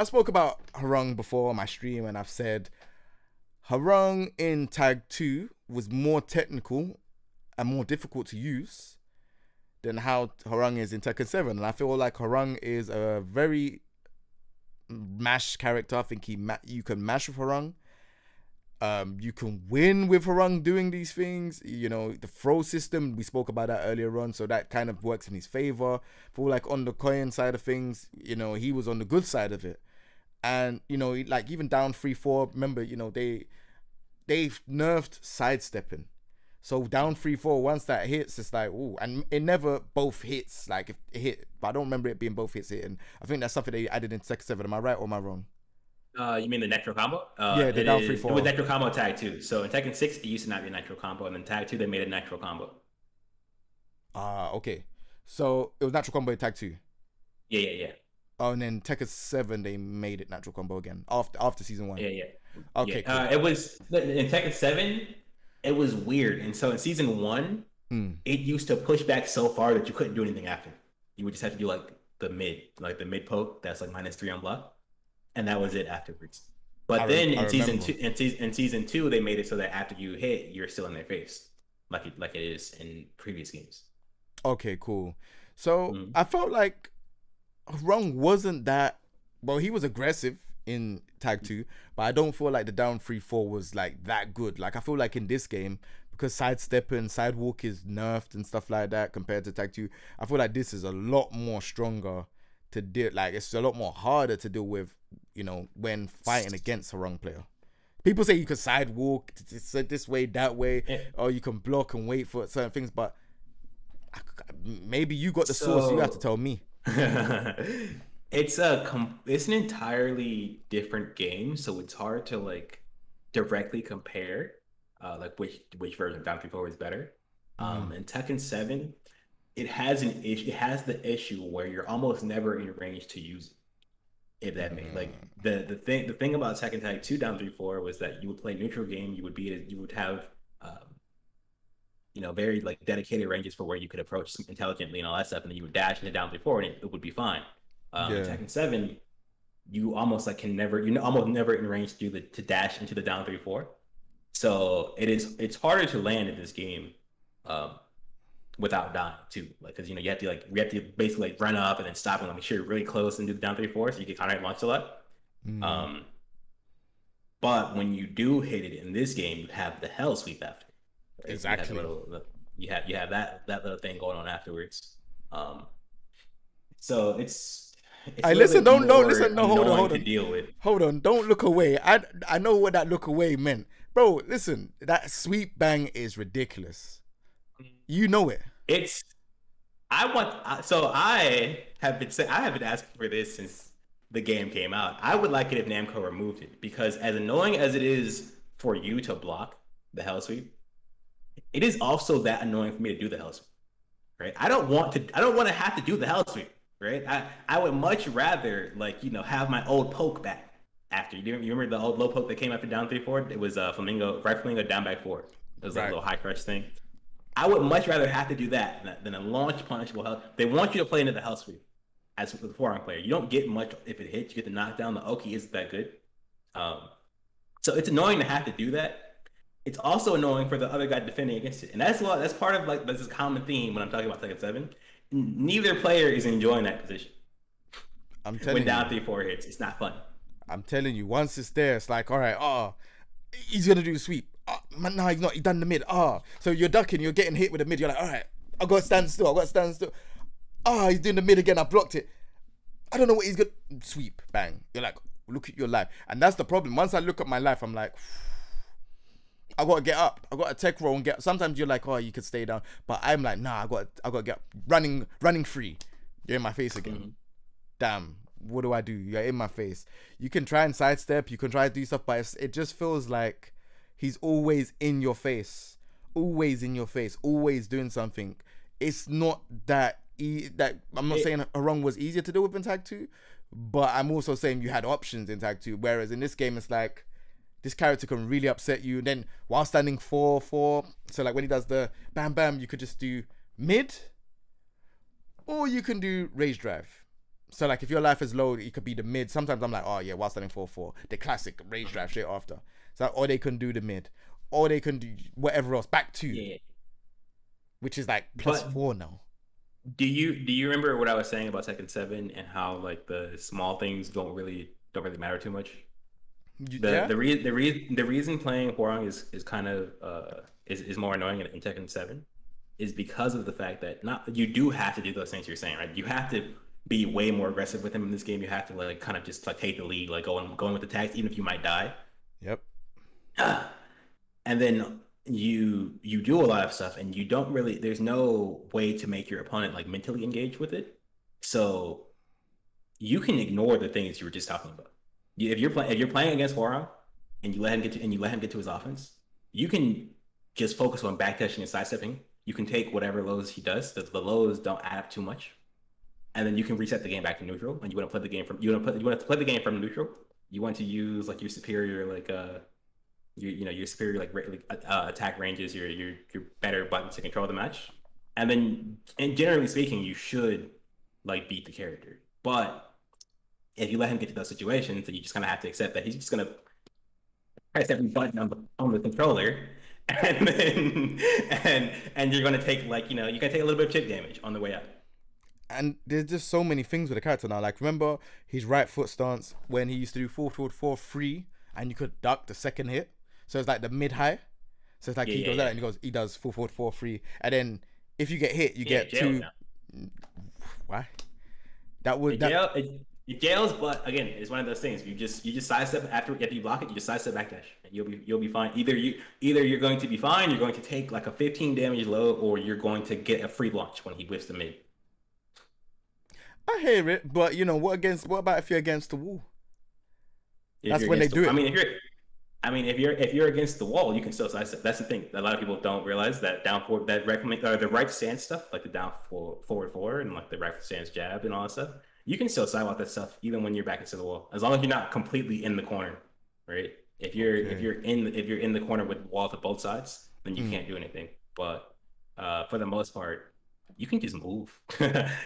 I spoke about Hwoarang before on my stream, and I've said Hwoarang in Tag 2 was more technical and more difficult to use than how Hwoarang is in Tekken 7. And I feel like Hwoarang is a very mash character. I think you can mash with Hwoarang. You can win with Hwoarang doing these things. You know, the throw system, we spoke about that earlier on, so that kind of works in his favor. For like on the coin side of things, you know, he was on the good side of it. And, you know, like even down 3-4, remember, you know, they've nerfed sidestepping. So down 3-4, once that hits, it's like, ooh, and it never both hits. Like if it hit, but I don't remember it being both hits hitting. I think that's something they added in Tekken 7. Am I right or am I wrong? You mean the Nitro combo? Yeah, the down 3-4. It was Nitro combo Tag 2. So in Tekken 6, it used to not be a Nitro combo, and then Tag 2 they made a Nitro combo. Okay. So it was natural combo in Tag 2. Yeah. Oh, and then Tekken 7 they made it natural combo again after season 1. Yeah. Okay. Cool. It was in Tekken 7. It was weird, and so in season 1, it used to push back so far that you couldn't do anything after. You would just have to do like the mid poke. That's like -3 on block, and that was it afterwards. But then in season 2, they made it so that after you hit, you're still in their face, like it is in previous games. Okay, cool. So I felt like Hwoarang wasn't that. Well, he was aggressive in Tag 2, but I don't feel like the down 3-4 was like that good. Like I feel like in this game, because sidestepping, sidewalk is nerfed and stuff like that compared to Tag 2, I feel like this is a lot more stronger to deal. Like it's a lot more harder to deal with, you know, when fighting against a Hwoarang player. People say you can sidewalk this way, that way, or you can block and wait for certain things, but maybe you got the source. You have to tell me. It's an entirely different game, so it's hard to like directly compare like which version of Down 3-4 is better. In Tekken 7, it has the issue where you're almost never in range to use it. If that makes like the thing about Tekken Tag 2 Down 3-4 was that you would play neutral game, you would have you know, very like dedicated ranges for where you could approach intelligently and all that stuff, and then you would dash into Down 3-4 and it would be fine. In Tekken 7, you almost like you're almost never in range to dash into the down 3-4. So it's harder to land in this game without dying too. Like, cause you know, you have to basically like run up and then stop and like make sure you're really close and do the down 3-4 so you can counter launch a lot. But when you do hit it in this game, you have the hell sweep after. Right? Exactly. You have that little thing going on afterwards. So it's listen, don't listen. No, hold on. To deal with. Hold on, don't look away. I know what that look away meant, bro. Listen, that sweep bang is ridiculous. You know it. I have been asking for this since the game came out. I would like it if Namco removed it, because as annoying as it is for you to block the hell sweep, it is also that annoying for me to do the hell sweep. Right? I don't want to have to do the hell sweep. Right, I would much rather, like, you know, have my old poke back after. You remember the old low poke that came after down 3-4? It was right flamingo down back 4. It was like a little high crush thing. I would much rather have to do that than a launch punishable health. They want you to play into the hell sweep as the forearm player. You don't get much if it hits. You get the knockdown. The Oki isn't that good. So it's annoying to have to do that. It's also annoying for the other guy defending against it, and that's part of like this common theme when I'm talking about Tekken 7. Neither player is enjoying that position. I'm telling you. When down 3-4 hits, it's not fun. I'm telling you, once it's there, it's like, all right, he's gonna do the sweep. No, he's not. He done the mid. So you're ducking, you're getting hit with the mid. You're like, all right, I gotta stand still. He's doing the mid again. I blocked it. I don't know what he's gonna sweep. Bang. You're like, look at your life, and that's the problem. Once I look at my life, I'm like, I gotta get up. I gotta tech roll and get. Sometimes you're like, you could stay down, but I'm like, nah. I gotta get up. Running free. You're in my face again. Damn. What do I do? You're in my face. You can try and sidestep. You can try to do stuff, but it just feels like he's always in your face. Always in your face. Always doing something. It's not that I'm not saying Hwoarang was easier to deal with in Tag 2, but I'm also saying you had options in Tag 2. Whereas in this game, it's like, this character can really upset you. And then while standing 4-4, so like when he does the bam bam, you could just do mid, or you can do rage drive. So like if your life is low, it could be the mid. Sometimes I'm like, oh yeah, while standing 4-4, the classic range drive straight after. So or they can do the mid, or they can do whatever else back two, Yeah. which is like plus But 4 now. do you remember what I was saying about Second Seven and how like the small things don't really matter too much? The Yeah. the reason playing Hwoarang is kind of is more annoying in Tekken 7 is because of the fact that not you do have to do those things you're saying, right? You have to be way more aggressive with him in this game. You have to like kind of just like take the lead, like going with the tags, even if you might die. Yep. And then you do a lot of stuff and you don't really there's no way to make your opponent like mentally engaged with it. So you can ignore the things you were just talking about. If you're playing against Hwoarang and you let him get to his offense, you can just focus on backdashing and sidestepping. You can take whatever lows he does. The lows don't add up too much, and then you can reset the game back to neutral. And you want to play the game from you want to play the game from neutral. You want to use like your superior your superior attack ranges, your better buttons to control the match, and generally speaking, you should like beat the character. But if you let him get to those situations, then you just kind of have to accept that he's just gonna press every button on the controller, and then and you're gonna take you're gonna take a little bit of chip damage on the way out. And there's just so many things with the character now. Like remember his right foot stance when he used to do 4-4-4-3, and you could duck the second hit. So it's like the mid high. So it's like he goes out and he does 4-4-4-3, and then if you get hit, you get two. Now. Why? It jails, but again, it's one of those things. You just sidestep after you block it. You just sidestep backdash, and you'll be fine. Either you're going to be fine, you're going to take like a 15 damage low, or you're going to get a free launch when he whiffs the mid. I hear it, but what about if you're against the wall? That's when they do it. If you're against the wall, you can still sidestep. That's the thing. A lot of people don't realize that down forward, the right stance stuff, like the down forward 4 and like the right stance jab and all that stuff. You can still sidewalk that stuff even when you're back into the wall, as long as you're not completely in the corner, right? If you're in the corner with walls at both sides, then you can't do anything. But for the most part, you can just move.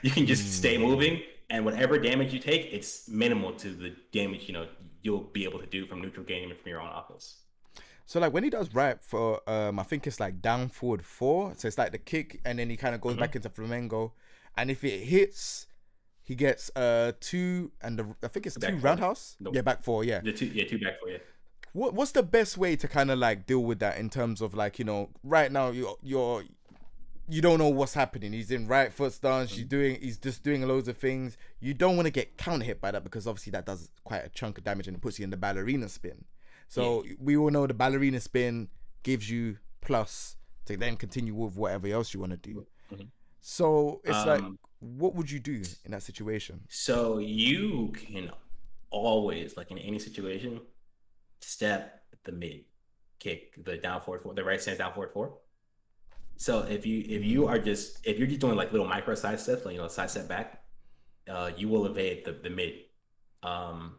You can just stay moving, and whatever damage you take, it's minimal to the damage you'll be able to do from neutral game and from your own offense. So like when he does right for I think it's like down forward 4, so it's like the kick, and then he kind of goes back into flamenco, and if it hits, he gets 2, and I think it's 2 roundhouse. Nope. Yeah, back 4. Yeah. The 2 back 4. Yeah. What's the best way to kind of like deal with that in terms of like right now you don't know what's happening. He's in right foot stance. He's just doing loads of things. You don't want to get counter hit by that, because obviously that does quite a chunk of damage and it puts you in the ballerina spin. So we all know the ballerina spin gives you plus to then continue with whatever else you want to do. So it's like, what would you do in that situation? So you can always, like in any situation, step the mid, kick the down forward 4, the right stance down forward 4. So if you're just doing like little micro side steps, like side step back, you will evade the mid. On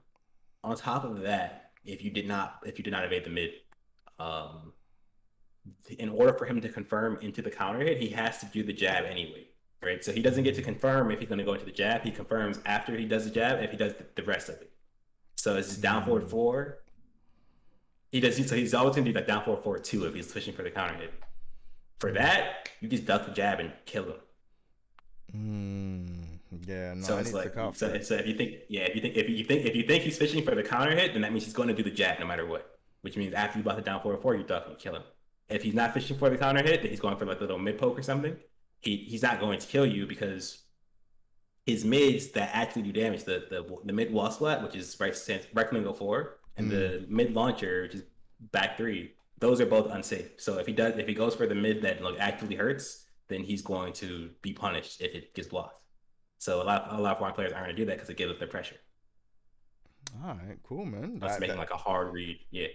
top of that, if you did not evade the mid, in order for him to confirm into the counter hit, he has to do the jab anyway, right? So he doesn't get to confirm if he's going to go into the jab. He confirms after he does the jab if he does the rest of it. So it's just down forward 4. So he's always going to do that down forward 2 if he's pushing for the counter hit. For that, you just duck the jab and kill him. Yeah, no. So it's like, so if you think he's fishing for the counter hit, then that means he's going to do the jab no matter what. Which means after you block the down forward 4, you duck and kill him. If he's not fishing for the counter hit, then he's going for like a little mid poke or something. He's not going to kill you, because his mids that actually do damage, the mid wall splat, which is right flango 4, and the mid launcher, which is back 3. Those are both unsafe. So if he goes for the mid that actually hurts, then he's going to be punished if it gets blocked. So a lot of Hwoarang players aren't going to do that because it gives up their pressure. All right, cool, man. That's making like a hard read. Yeah.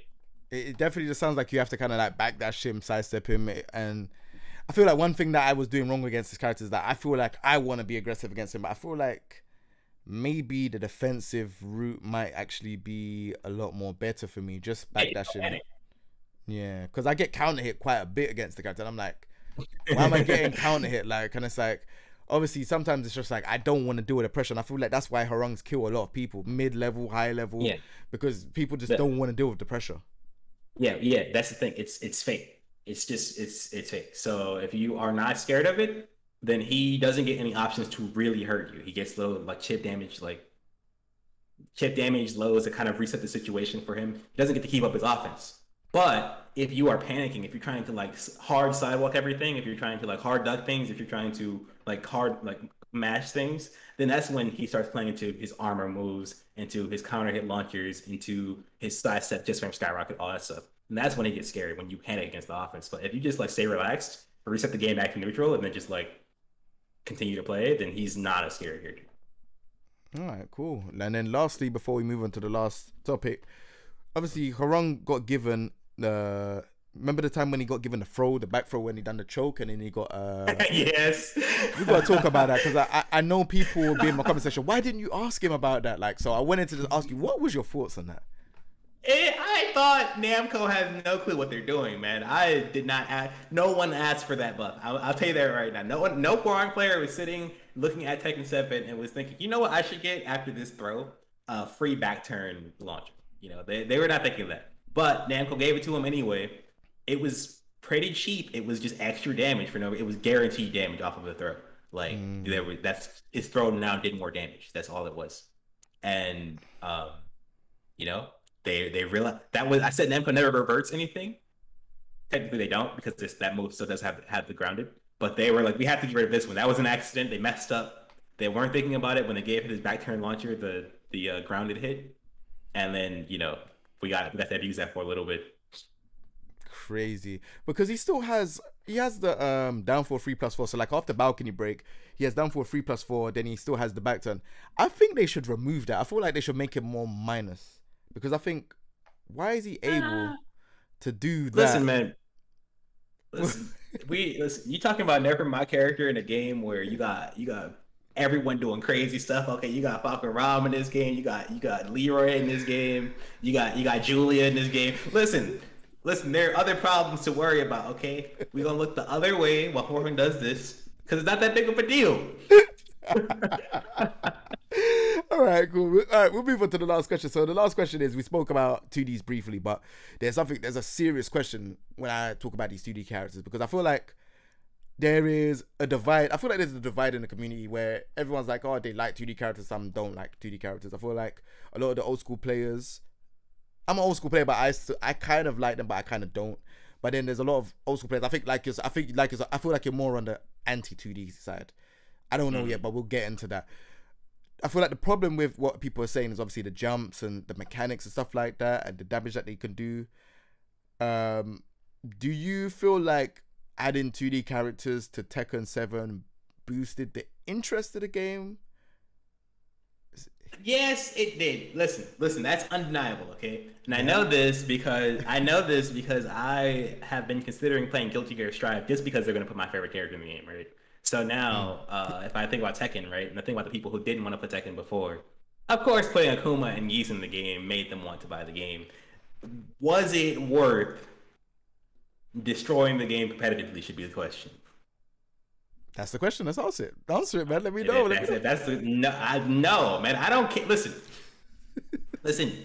It definitely just sounds like you have to kind of like backdash him, sidestep him, and I feel like one thing that I was doing wrong against this character is that I feel like I want to be aggressive against him, but I feel like maybe the defensive route might actually be a lot more better for me. Just backdashing. Yeah, because I get counter hit quite a bit against the character, and I'm like, why am I getting counter hit? Like, and it's like, obviously sometimes it's just like I don't want to deal with the pressure, and I feel like that's why Hwoarangs kill a lot of people, mid-level, high level, Yeah. because people just don't want to deal with the pressure. Yeah, that's the thing. It's fake. It's just it's fake. So if you are not scared of it, then he doesn't get any options to really hurt you. He gets low like chip damage lows that kind of reset the situation for him. He doesn't get to keep up his offense. But if you are panicking, if you're trying to like hard sidewalk everything, if you're trying to like hard duck things, if you're trying to like hard like mash things, then that's when he starts playing into his armor moves, into his counter hit launchers, into his sidestep, just frame skyrocket, all that stuff. And that's when it gets scary, when you panic against the offense. But if you just like stay relaxed, reset the game back to neutral, and then just like continue to play, then he's not a scary character. All right, cool. And then lastly, before we move on to the last topic, obviously Hwoarang got given the. Remember the time when he got given the back throw when he done the choke, and then he got yes. We gotta talk about that, because I know people will be in my comment section. Why didn't you ask him about that? Like, so I went into just ask you, what was your thoughts on that? I thought Namco has no clue what they're doing, man. I did not ask. No one asked for that buff. I'll tell you that right now. No Hwoarang player was sitting looking at Tekken 7 and was thinking, you know what I should get after this throw? A free back turn launcher. You know, they were not thinking of that. But Namco gave it to him anyway. It was pretty cheap. It was just extra damage for no. It was guaranteed damage off of the throw. Like his throw now did more damage. That's all it was. And you know, they realized that was. I said Namco never reverts anything. Technically, they don't, because that move still does have the grounded. But they were like, we have to get rid of this one. That was an accident. They messed up. They weren't thinking about it when they gave his back turn launcher the grounded hit. And then, you know, we got to use that for a little bit. Crazy, because he has the downfall 3+4. So like after balcony break, he has downfall 3+4. Then he still has the back turn. I think they should remove that. I feel like they should make it more minus, because I think, why is he able to do that? Listen, man. Listen, you talking about nerfing my character in a game where you got everyone doing crazy stuff. Okay, you got Falcon Ram in this game. You got Leroy in this game. You got Julia in this game. Listen, there are other problems to worry about, okay? We're going to look the other way while Hwoarang does this, because it's not that big of a deal. All right, cool. All right, we'll move on to the last question. So the last question is, we spoke about 2Ds briefly, but there's a serious question when I talk about these 2D characters, because I feel like there is a divide. I feel like there's a divide in the community where everyone's like, oh, they like 2D characters, some don't like 2D characters. I feel like a lot of the old school players, I'm an old school player, but I kind of like them, but I kind of don't. But then there's a lot of old school players. I feel like you're more on the anti 2D side. I don't know yet, but we'll get into that. I feel like the problem with what people are saying is obviously the jumps and the mechanics and stuff like that, and the damage that they can do. Do you feel like adding 2D characters to Tekken 7 boosted the interest of the game? Yes, it did. Listen, that's undeniable, okay? And I know this because I have been considering playing Guilty Gear Strive just because they're going to put my favorite character in the game, right? So now, if I think about Tekken, right, and I think about the people who didn't want to play Tekken before, of course, putting Akuma and Ys in the game made them want to buy the game. Was it worth destroying the game competitively, should be the question. That's the question. Let's answer it. Answer it, man. Let me know. No, man. I don't care. Listen. Listen.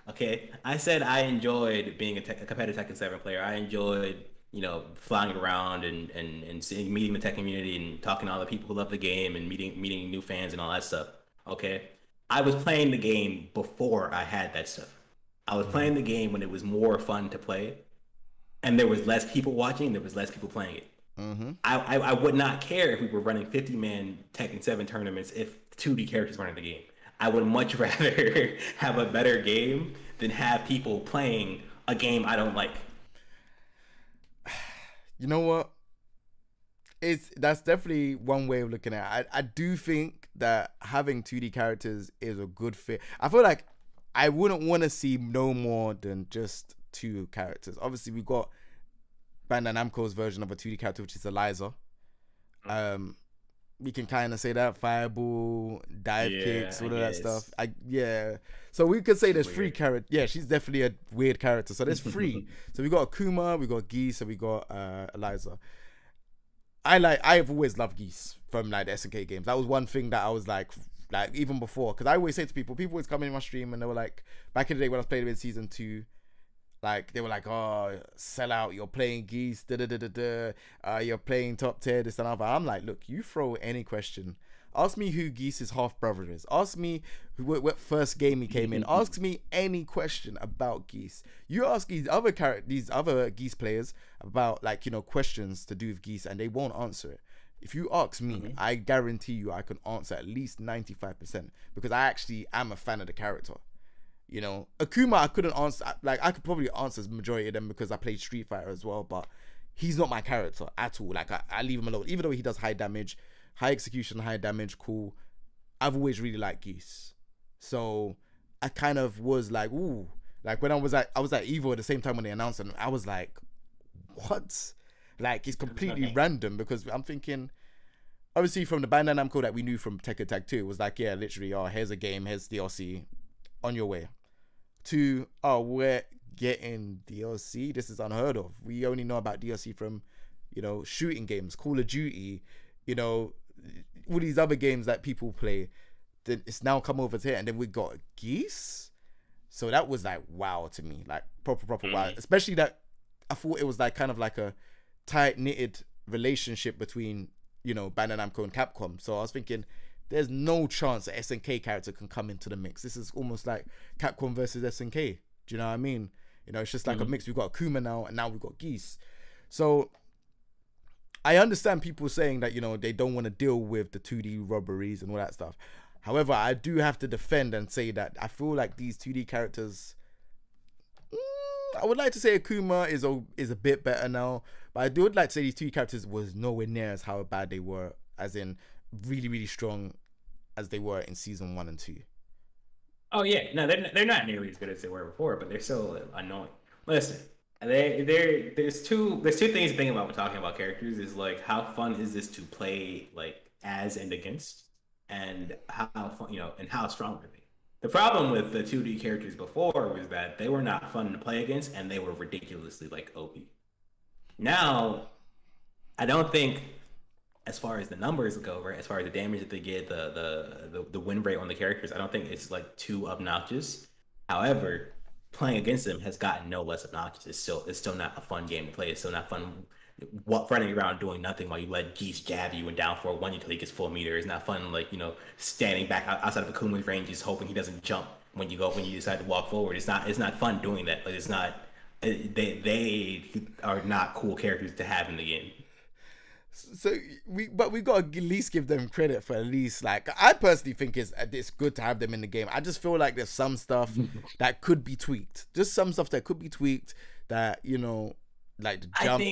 Okay, I said I enjoyed being a competitive Tekken 7 player. I enjoyed, you know, flying around and meeting the tech community and talking to all the people who love the game and meeting new fans and all that stuff. Okay, I was playing the game before I had that stuff. I was playing the game when it was more fun to play, and there was less people watching. There was less people playing it. I would not care if we were running 50-man Tekken 7 tournaments if 2D characters weren't in the game. I would much rather have a better game than have people playing a game I don't like. You know what? That's definitely one way of looking at it. I do think that having 2D characters is a good fit. I feel like I wouldn't want to see no more than just 2 characters. Obviously, we got Bandai Namco's version of a 2D character, which is Eliza. We can kind of say that fireball, dive kicks, all of that stuff. So we could say there's 3 characters. Yeah, she's definitely a weird character. So there's 3. So we got Akuma, we got Gy, so we got Eliza. I've always loved Geese from like the SNK games. That was one thing that I was like even before, because I always say to people always come in my stream and they were like, back in the day when I was playing in season 2, like they were like, oh, sell out, you're playing Geese, you're playing top tier, this and other. I'm like, look, you throw any question. Ask me who Geese's half brother is. Ask me what first game he came in. Ask me any question about Geese. You ask these other Geese players about, like, you know, questions to do with Geese, and they won't answer it. If you ask me, I guarantee you I can answer at least 95%, because I actually am a fan of the character. You know, Akuma, I couldn't answer. Like, I could probably answer the majority of them because I played Street Fighter as well, but he's not my character at all. Like, I leave him alone, even though he does high damage. High execution, high damage, cool. I've always really liked Geese. So I kind of was like, ooh. Like when I was at Evo at the same time when they announced it, I was like, what? Like, it's completely random, because I'm thinking, obviously from the Bandai Namco that we knew from Tekken Tag 2, it was like, yeah, literally, oh, here's a game, here's DLC, on your way. To, oh, we're getting DLC? This is unheard of. We only know about DLC from, you know, shooting games, Call of Duty, you know, all these other games that people play. Then it's now come over to here, and then we got Geese. So that was like wow to me, like proper wow. Especially that I thought it was like kind of like a tight knitted relationship between, you know, Bandai Namco and Capcom. So I was thinking, there's no chance an SNK character can come into the mix. This is almost like Capcom versus SNK. Do you know what I mean? You know, it's just like a mix. We've got Akuma now, and now we've got Geese. So I understand people saying that, you know, they don't want to deal with the 2D robberies and all that stuff. However, I do have to defend and say that I feel like these 2D characters, I would like to say Akuma is a bit better now, but I would like to say these 2D characters was nowhere near as how bad they were, as in really, really strong as they were in season 1 and 2. Oh yeah, no, they're not nearly as good as they were before, but they're still annoying. Listen, there's two things to think about when talking about characters. Is like, how fun is this to play, like, as and against, and how fun, you know, and how strong are they? The problem with the 2D characters before was that they were not fun to play against, and they were ridiculously, like, OP. Now, I don't think, as far as the numbers go, right, as far as the damage that they get, the win rate on the characters, I don't think it's like too obnoxious. However, playing against them has gotten no less obnoxious. It's still not a fun game to play. It's still not fun running around doing nothing while you let Geese jab you and down for one until he gets full meter. It's not fun, like, you know, standing back outside of Akuma's range, just hoping he doesn't jump when you decide to walk forward. It's not fun doing that. Like, it's not. They are not cool characters to have in the game. So we've got to at least give them credit for at least, like, I personally think it's good to have them in the game. I just feel like there's some stuff that could be tweaked. Just some stuff that could be tweaked, that, you know, like the jump.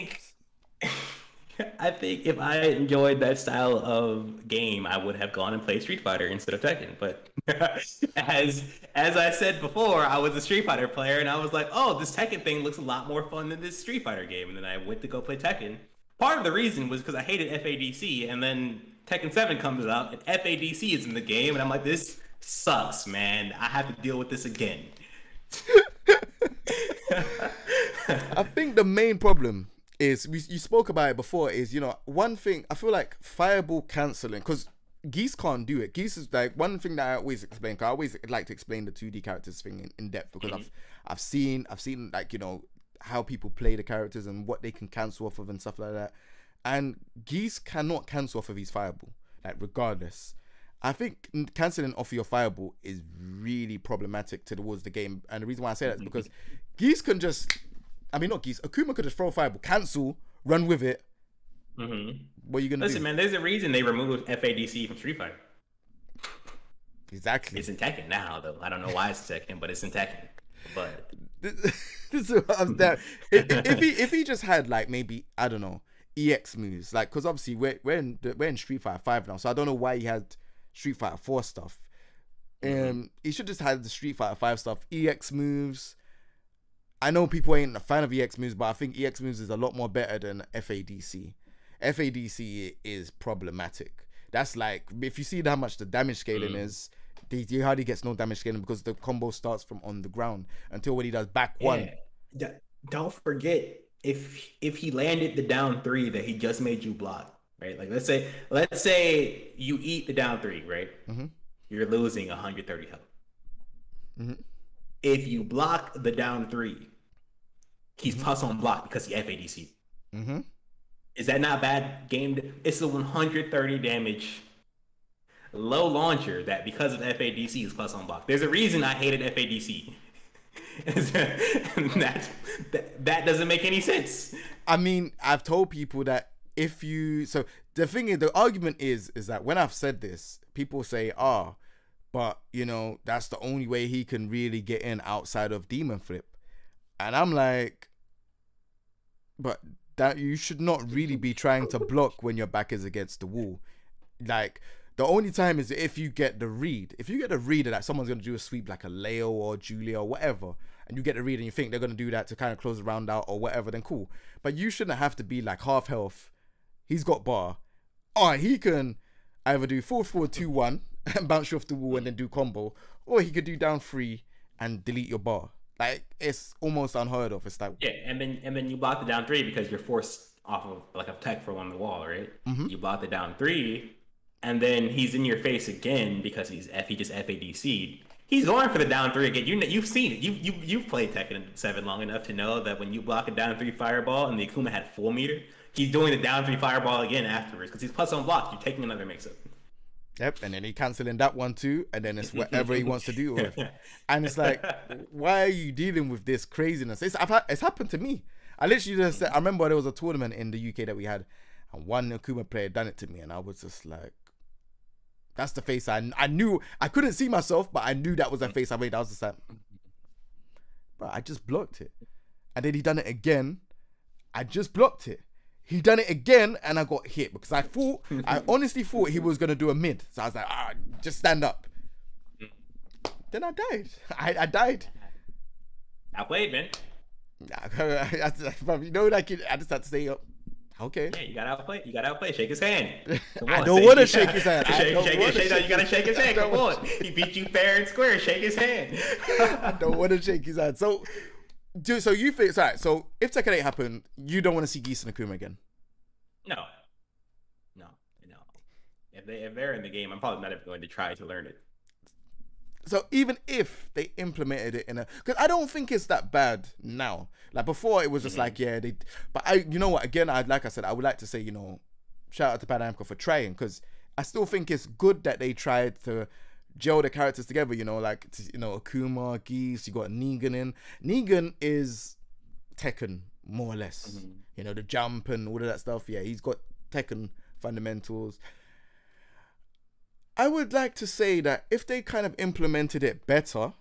I think if I enjoyed that style of game, I would have gone and played Street Fighter instead of Tekken. But as I said before, I was a Street Fighter player, and I was like, oh, this Tekken thing looks a lot more fun than this Street Fighter game. And then I went to go play Tekken. Part of the reason was because I hated FADC, and then Tekken 7 comes out, and FADC is in the game, and I'm like, this sucks, man. I have to deal with this again. I think the main problem is, you spoke about it before, is, you know, one thing, I feel like Fireball cancelling, because Geese can't do it. Geese is like one thing that I always explain, because I always like to explain the 2D characters thing in depth, because I've seen like, you know, how people play the characters and what they can cancel off of and stuff like that. And Geese cannot cancel off of his Fireball, like, regardless. I think cancelling off your Fireball is really problematic towards the game. And the reason why I say that is because Geese can just, I mean, not Geese, Akuma could just throw a Fireball, cancel, run with it. What are you going to do? Listen, man, there's a reason they removed FADC from Street Fighter. Exactly. It's in Tekken now, though. I don't know why it's Tekken, but it's in Tekken. But this is what I'm down. If he just had, like, maybe, I don't know, EX moves, like, because obviously we're in Street Fighter 5 now, so I don't know why he had Street Fighter 4 stuff. He should just have the Street Fighter 5 stuff, EX moves. I know people ain't a fan of EX moves, but I think EX moves is a lot more better than FADC. FADC is problematic. That's like, if you see how much the damage scaling is, he hardly gets no damage scaling, because the combo starts from on the ground until when he does back one. Don't forget, if he landed the down 3 that he just made you block, right? Like let's say you eat the down three, right? Mm-hmm. You're losing 130 health. Mm-hmm. If you block the down three, he's Mm-hmm. plus on block because he FADC. Mm-hmm. Is that not bad game? It's a 130 damage low launcher that because of FADC is plus on block. There's a reason I hated FADC. that doesn't make any sense. I mean, I've told people that if you so the thing is, the argument is that when I've said this, people say, but you know, that's the only way he can really get in outside of Demon Flip. And I'm like, but that you should not really be trying to block when your back is against the wall. Like, the only time is if you get the read. If you get the read that someone's going to do a sweep like a Leo or Julia or whatever, and you get the read and you think they're going to do that to kind of close the round out or whatever, then cool. But you shouldn't have to be like half health. He's got bar. He can either do forward 2-1 and bounce you off the wall and then do combo, or he could do down 3 and delete your bar. Like, it's almost unheard of. It's like, yeah, and then you block the down 3 because you're forced off of like a tech throw on the wall, right? Mm-hmm. You block the down 3, and then he's in your face again because he just FADC'd. He's going for the down 3 again. You've seen it. You've played Tekken 7 long enough to know that when you block a down 3 fireball and the Akuma had full meter, he's doing the down 3 fireball again afterwards because he's plus on block. You're taking another mix-up. Yep, and then he canceling that one too, and then it's whatever he wants to do with. And it's like, why are you dealing with this craziness? It's happened to me. I literally just said, I remember there was a tournament in the UK that we had, and one Akuma player done it to me, and I was just like, that's the face I knew. I couldn't see myself, but I knew that was the face I made. I was just like, bro, I just blocked it. And then he done it again. I just blocked it. He done it again, and I got hit because I honestly thought he was going to do a mid. So I was like, just stand up. Then I died. I died. I played, man. You know, like, I just had to stay up. Okay. Yeah, you got to outplay. You got to outplay. Shake his hand. Come on, I don't want to shake his hand. You got to shake his hand. Come on. He beat you fair and square. Shake his hand. I don't want to shake his hand. So, dude, so you think, sorry, so if Tekken 8 happened, you don't want to see Geese and Akuma again? No. If they're in the game, I'm probably not even going to try to learn it. So even if they implemented it because I don't think it's that bad now. Like before, it was just like, yeah, but you know what? Again, like I said, I would like to say, you know, shout out to Panamco for trying, because I still think it's good that they tried to gel the characters together. You know, like, you know, Akuma, Geese, you got Negan in. Negan is Tekken more or less. You know, the jump and all of that stuff. Yeah, he's got Tekken fundamentals. I would like to say that if they kind of implemented it better,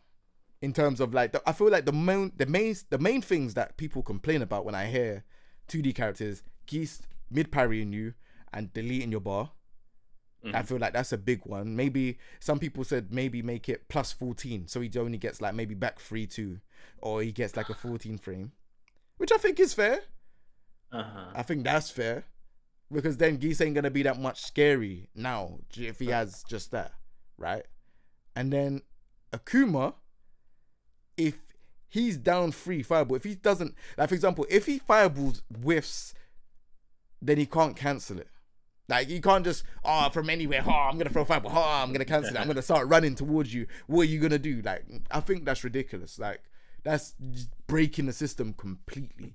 in terms of like, I feel like the main things that people complain about when I hear 2D characters, Geese mid parrying you and deleting your bar. I feel like that's a big one. Maybe some people said maybe make it plus 14, so he only gets like maybe back 3-2, or he gets like a 14 frame, which I think is fair. I think that's fair. Because then Geese ain't going to be that much scary now if he has just that, right? And then Akuma, if he's down 3 fireball, if he doesn't, like for example, if he fireballs whiffs, then he can't cancel it. Like, you can't just, from anywhere, I'm going to throw a fireball, I'm going to cancel it, I'm going to start running towards you. What are you going to do? Like, I think that's ridiculous. Like, that's just breaking the system completely.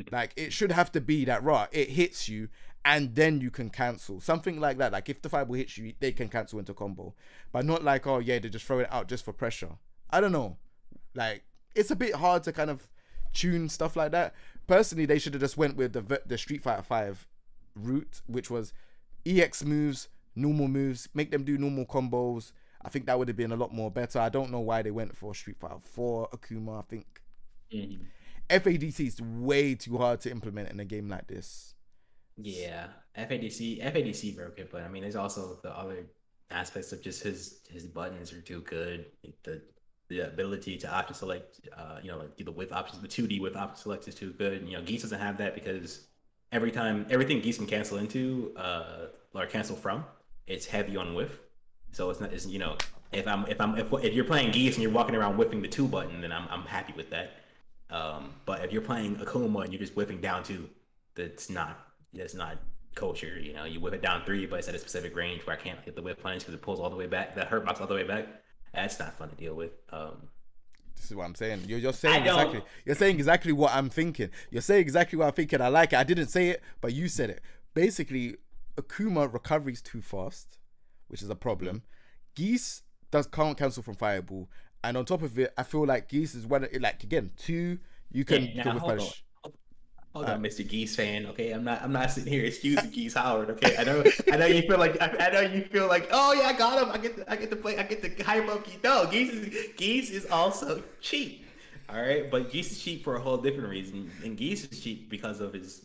Like, it should have to be that, it hits you and then you can cancel. Something like that. Like, if the fireball hits you, they can cancel into combo. But not like, they just throw it out just for pressure. I don't know. Like, it's a bit hard to kind of tune stuff like that. Personally, they should have just went with the Street Fighter 5 route, which was EX moves, normal moves, make them do normal combos. I think that would have been a lot more better. I don't know why they went for Street Fighter 4 Akuma. I think FADC is way too hard to implement in a game like this. Yeah, FADC broke it, but I mean, there's also the other aspects of just his buttons are too good. The ability to option select, like do the whiff options, the 2D whiff option select is too good. And, Geese doesn't have that because everything Geese can cancel into or cancel from, it's heavy on whiff. So it's not, if you're playing Geese and you're walking around whiffing the 2 button, then I'm happy with that. But if you're playing Akuma and you're just whiffing down 2, that's not culture. You know, you whip it down three, but it's at a specific range where I can't hit the whip punish because it pulls all the way back. That hurt box all the way back. That's not fun to deal with. This is what I'm saying. You're I saying don't. exactly. You're saying exactly what I'm thinking. You're saying exactly what I'm thinking. I like it. I didn't say it, but you said it. Basically, Akuma recoveries too fast, which is a problem. Geese can't cancel from Fireball, and on top of it, I feel like Geese is one. Like again, two you can Yeah, go now with hold on. punish. Hold on, Mr. Geese fan. Okay, I'm not sitting here excusing Geese Howard. Okay, I know you feel like, I know you feel like, oh yeah, I got him. I get to play. I get to hype up Geese. No, Geese is also cheap. All right, but Geese is cheap for a whole different reason. And Geese is cheap because of his,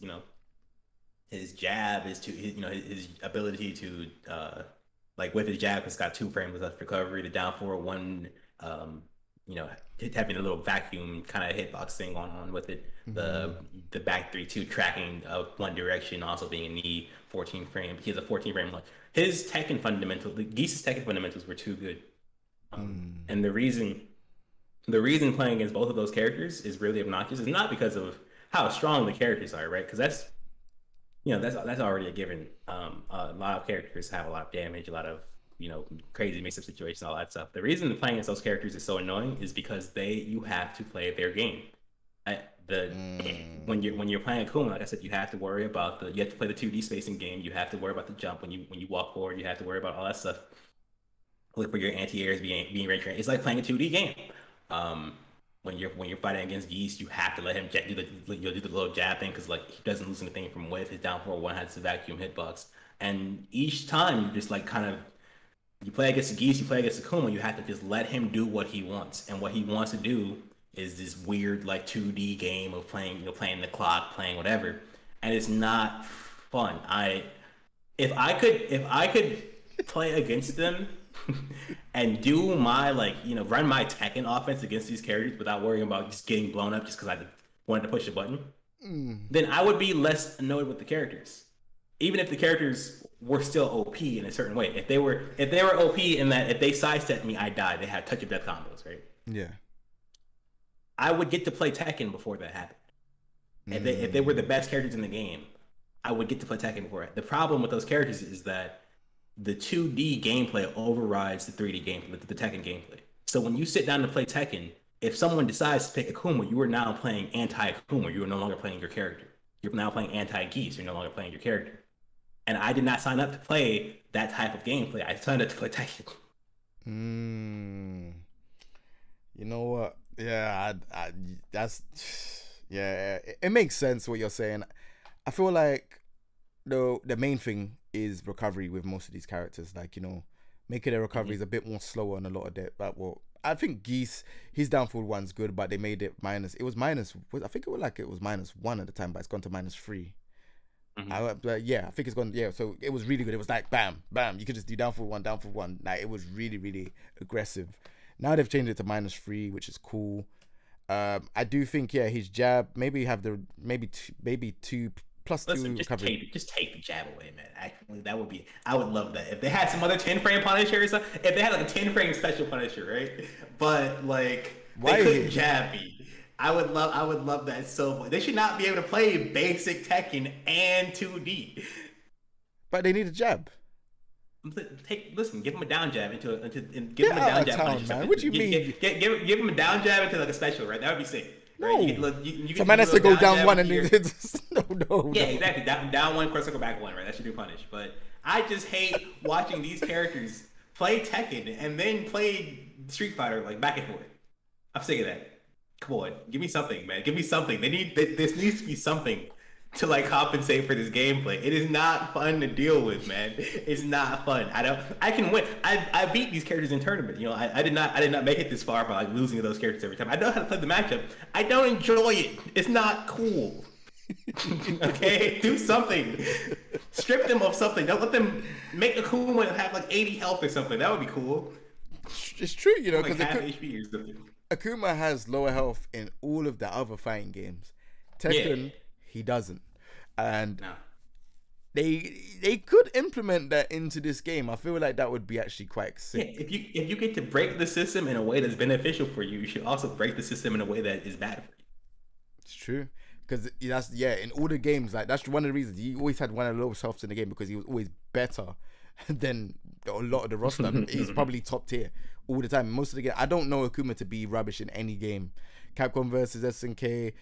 his jab is to his ability to like with his jab, it's got 2 frames left recovery, the down forward one, you know, having a little vacuum kind of hitbox thing on with it. The back 3-2 tracking one direction, also being in the 14 frame. He has a 14 frame launch. His Tekken fundamentals, Geese's Tekken fundamentals were too good. And the reason playing against both of those characters is really obnoxious is not because of how strong the characters are, right? Because that's already a given. A lot of characters have a lot of damage, a lot of crazy mix-up situations, all that stuff. The reason playing against those characters is so annoying is because you have to play their game. When you're playing Akuma, like I said, you have to worry about you have to play the 2D spacing game. You have to worry about the jump when you walk forward. You have to worry about all that stuff. Look for your anti-airs being range trained. It's like playing a 2D game. When you're fighting against Geese, you have to let him do the little jab thing because like he doesn't lose anything from width. His down forward one has the vacuum hitbox, and each time you just like kind of you play against the Geese, you play against Akuma, you have to just let him do what he wants, and what he wants to do is this weird like 2D game of playing the clock, playing whatever, and it's not fun. If I could play against them and do my run my Tekken offense against these characters without worrying about just getting blown up just because I wanted to push a button, then I would be less annoyed with the characters. Even if the characters were still OP in a certain way. If they were OP in that if they sidestepped me, I died. They had touch of death combos, right? Yeah. I would get to play Tekken before that happened. If they were the best characters in the game, I would get to play Tekken before it. The problem with those characters is that the 2D gameplay overrides the 3D gameplay, the Tekken gameplay. So when you sit down to play Tekken, if someone decides to pick Akuma, you are now playing anti-Akuma. You are no longer playing your character. You're now playing anti-Geese. You're no longer playing your character. And I did not sign up to play that type of gameplay. I signed up to play Tekken. You know what? Yeah, it makes sense what you're saying. I feel like the main thing is recovery with most of these characters. Like, making their recoveries a bit more slower on a lot of that. But I think Geese, his downfall one's good, but they made it minus. It was minus. I think it was -1 at the time, but it's gone to -3. I think it's gone. Yeah, so it was really good. It was like bam, bam. You could just do downfall one. Like it was really, really aggressive. Now they've changed it to -3, which is cool. I do think his jab maybe two plus Listen, two recovery. just take the jab away, man. Actually, I would love that if they had some other 10 frame Punisher or something. If they had like a 10 frame special Punisher, right? But like they couldn't jab me. I would love that so much. They should not be able to play basic Tekken and 2D. But they need a jab. Listen, give him a down jab give him a down jab. Town, man. What do you mean? Give him a down jab into like a special, right? That would be sick. Right? No. So man has to go down one and no. Yeah, exactly. Down one, circle back one, right? That should be punished. But I just hate watching these characters play Tekken and then play Street Fighter like back and forth. I'm sick of that. Come on, give me something, man. Give me something. This needs to be something to like compensate for this gameplay. It is not fun to deal with, man. It's not fun. I can win. I beat these characters in tournament. I did not make it this far by like losing to those characters every time. I know how to play the matchup. I don't enjoy it. It's not cool. Okay, do something. Strip them of something. Don't let them make Akuma have like 80 health or something. That would be cool. It's true, because like half HP or something. Akuma has lower health in all of the other fighting games. Tekken, he doesn't. And they could implement that into this game. I feel like that would be actually quite sick. Yeah, if you get to break the system in a way that's beneficial for you, you should also break the system in a way that is bad for you. It's true. Because that's in all the games, like that's one of the reasons he always had one of the lowest healths in the game, because he was always better than a lot of the roster. He's probably top tier all the time. Most of the game, I don't know Akuma to be rubbish in any game. Capcom versus SNK,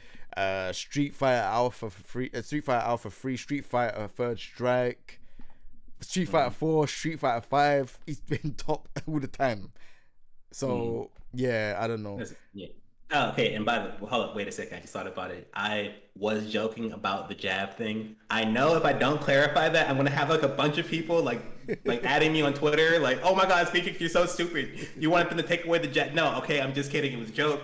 Street Fighter Alpha free, Street Fighter Alpha 3, Street Fighter Third Strike, Street Fighter 4, Street Fighter 5. He's been top all the time. So yeah, I don't know. Yeah. Oh, okay, and by the hold up, wait a second. I just thought about it. I was joking about the jab thing. I know if I don't clarify that, I'm gonna have like a bunch of people like adding me on Twitter, like, "Oh my God, Speedkicks, you're so stupid. You wanted them to take away the jab." No, okay, I'm just kidding. It was a joke.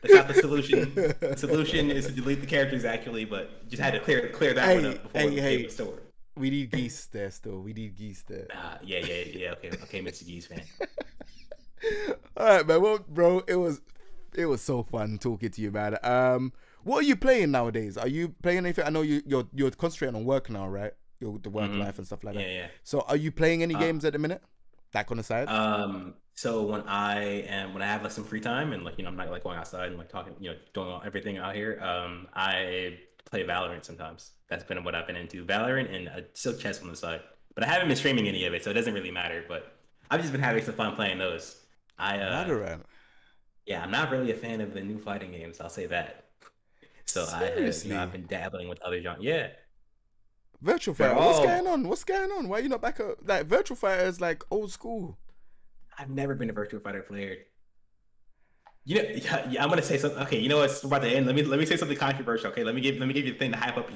That's not the solution. The solution is to delete the characters, actually, but just had to clear that one up before the game was stored. We need geese there still. We need geese there. Yeah. Okay, Mr. Geese fan. All right, man. Well, bro, it was so fun talking to you, man. What are you playing nowadays? Are you playing anything? I know you're concentrating on work now, right? The work life and stuff like that. Yeah. So are you playing any games at the minute? Like on the side? So when I have like some free time and like, I'm not like going outside and like talking, doing everything out here, I play Valorant sometimes. That's been what I've been into. Valorant and still chess on the side. But I haven't been streaming any of it, so it doesn't really matter. But I've just been having some fun playing those. Valorant. Yeah, I'm not really a fan of the new fighting games. I'll say that. So Seriously? I've been dabbling with other genres. Yeah. Virtual Fighter. What's going on? Why are you not back at like Virtual Fighter is like old school? I've never been a Virtual Fighter player. I'm gonna say something. Okay, you know what's about to end. Let me say something controversial. Okay, let me give you the thing to hype up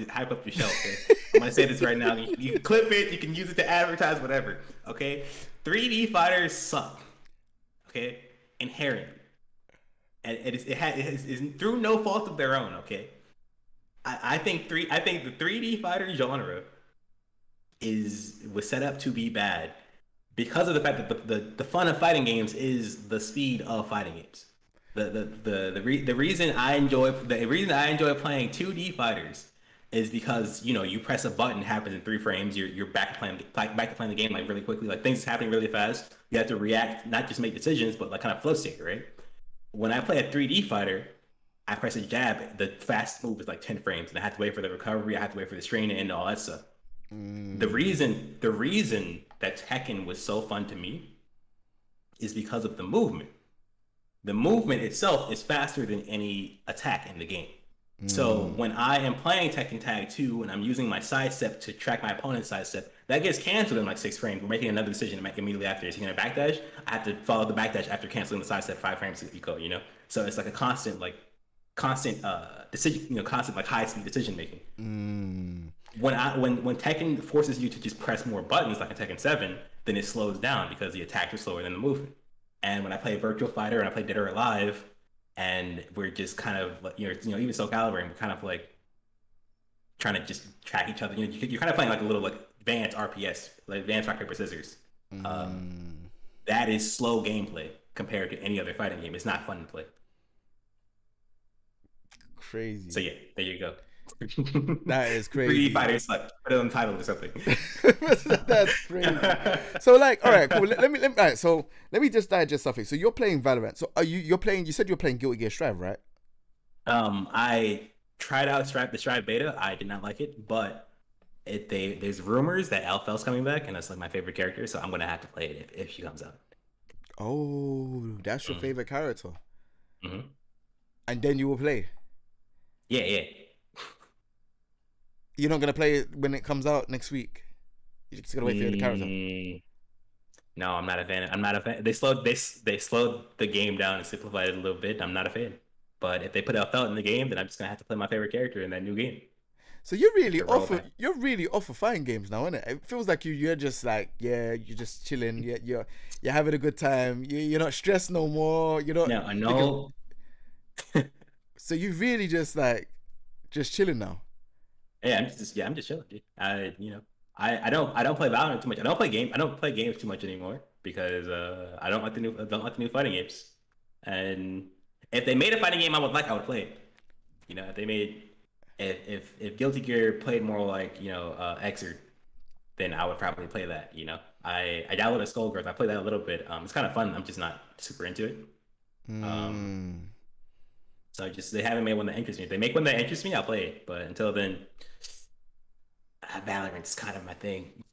your show. Okay, I'm gonna say this right now. You can clip it. You can use it to advertise whatever. Okay, 3D fighters suck. Okay, inherently, and it's through no fault of their own. Okay, I think the 3D fighter genre was set up to be bad because of the fact that the fun of fighting games is the speed of fighting games. The reason I enjoy playing 2D fighters is because you press a button, it happens in 3 frames. You're back to playing the game like really quickly. Like things is happening really fast. You have to react, not just make decisions, but like kind of flow state, right? When I play a 3D fighter, I press a jab. The fast move is like 10 frames, and I have to wait for the recovery. I have to wait for the strain and all that stuff. The reason that Tekken was so fun to me is because of the movement. The movement itself is faster than any attack in the game. So when I am playing Tekken Tag 2 and I'm using my sidestep to track my opponent's sidestep, that gets canceled in like 6 frames. We're making another decision to make immediately after. Is he going to backdash? I have to follow the backdash after canceling the sidestep 5 frames if you go, So it's like a constant decision, constant like high speed decision making. When Tekken forces you to just press more buttons like in Tekken 7, then it slows down because the attacks are slower than the movement. And when I play Virtual Fighter and I play Dead or Alive, and we're just kind of even Soul Calibur, and we're kind of like trying to just track each other. You're kind of playing like a little like advanced RPS, like advanced rock paper scissors. That is slow gameplay compared to any other fighting game. It's not fun to play. Crazy. So yeah, there you go. That is crazy. 3D fighters, like put it on the title or something. That's crazy. So like, all right, cool. All right, so let me just digest something. So you're playing Valorant. So you're playing? You said you're playing Guilty Gear Strive, right? I tried out the Strive beta. I did not like it, but there's rumors that Elfel's coming back, and that's like my favorite character. So I'm gonna have to play it if she comes out. Oh, that's your favorite character. And then you will play. Yeah. You're not gonna play it when it comes out next week. You're just gonna wait for the character. No, I'm not a fan. I'm not a fan. They slowed the game down and simplified it a little bit. I'm not a fan. But if they put Elfelt in the game, then I'm just gonna have to play my favorite character in that new game. So you're really off of fighting games now, isn't it? It feels like you're just like, you're just chilling. You're having a good time. You're not stressed no more. You're not. No, I know. So you really just chilling now. Yeah, I'm just chilling, dude. I don't play Valorant too much. I don't play games too much anymore because I don't like the new fighting games. And if they made a fighting game I would play it. If they made if Guilty Gear played more like Xrd, then I would probably play that. I downloaded Skullgirls. I played that a little bit. It's kind of fun. I'm just not super into it. So they haven't made one that interests me. If they make one that interests me, I'll play it. But until then, Valorant's kind of my thing.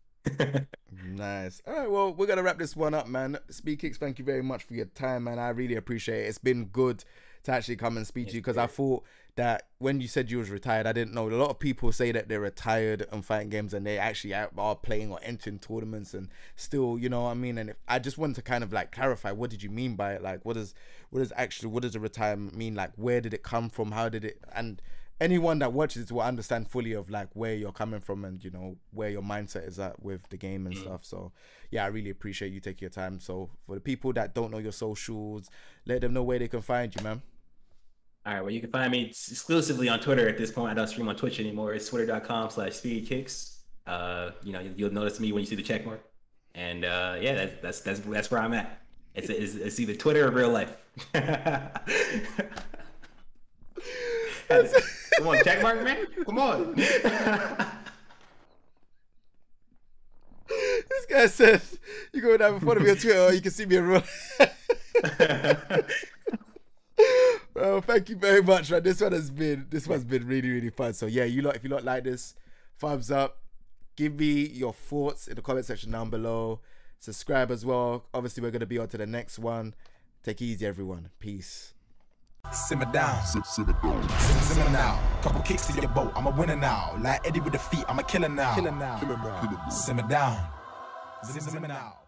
Nice. All right, well, we're gonna wrap this one up, man. Speedkicks, thank you very much for your time, man. I really appreciate it. It's been good to actually come and speak to you, because I thought that when you said you was retired, I didn't know. A lot of people say that they're retired and fighting games, and they actually are playing or entering tournaments and still, you know what I mean? And I just wanted to kind of like clarify, what did you mean by it? Like, what does a retirement mean? Like, where did it come from? How did it? And anyone that watches it will understand fully of like where you're coming from and, you know, where your mindset is at with the game and stuff. So yeah, I really appreciate you taking your time. So for the people that don't know your socials, let them know where they can find you, man. All right, well, you can find me exclusively on Twitter at this point. I don't stream on Twitch anymore. It's twitter.com/speedkicks. You know, you'll notice me when you see the check mark. And yeah, that's where I'm at. It's either Twitter or real life. Come on, check mark, man. Come on. This guy says you go down in front of me on Twitter, or you can see me in real life. Well, thank you very much, man. This one's been really, really fun. So yeah, if you lot like this, thumbs up. Give me your thoughts in the comment section down below. Subscribe as well. Obviously, we're gonna be on to the next one. Take it easy, everyone. Peace. Simmer down, simmer now. Couple kicks to your boat, I'm a winner now. Like Eddie with the feet, I'm a killer now. Simmer down, simmer now.